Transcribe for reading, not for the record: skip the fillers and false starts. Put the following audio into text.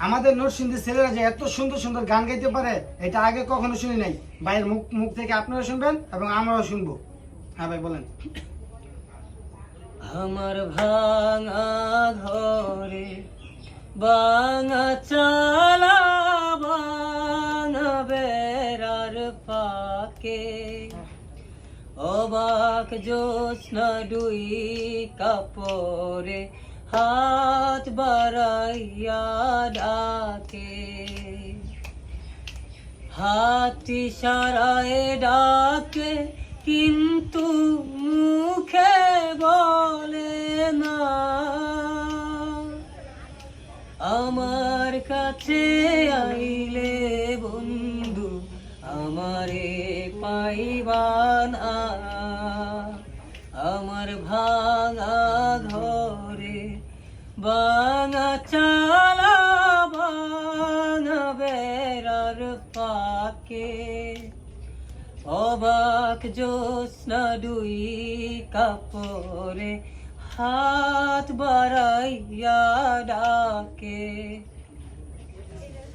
আমাদের নরসিংদীর ছেলেরা যে এত সুন্দর সুন্দর গান গাইতে পারে এটা আগে কখনো শুনি নাই। ভাইয়ের মুখ মুখ থেকে আপনারা শুনবেন এবং আমরাও শুনবো। হ্যাঁ ভাই বলেন। আমার ভাঙা ঘরে ভাঙা চালা ভাঙা বেড়ার ফাঁকে অবাক জ্যোৎস্না দুই কাপড়ে হাত বাড়াইয়া ডাকে, হাতি সারায় ডাকে কিন্তু মুখে বলে না। আমার কাছে আইলে বন্ধু আমারে পাইবা না। আমার ভাঙা ঘরে ভাঙা চালা ভাঙা বেড়ার ফাঁকে অবাক জ্যোৎস্না দুই কাপড়ে হাত বাড়াইয়া ডাকে।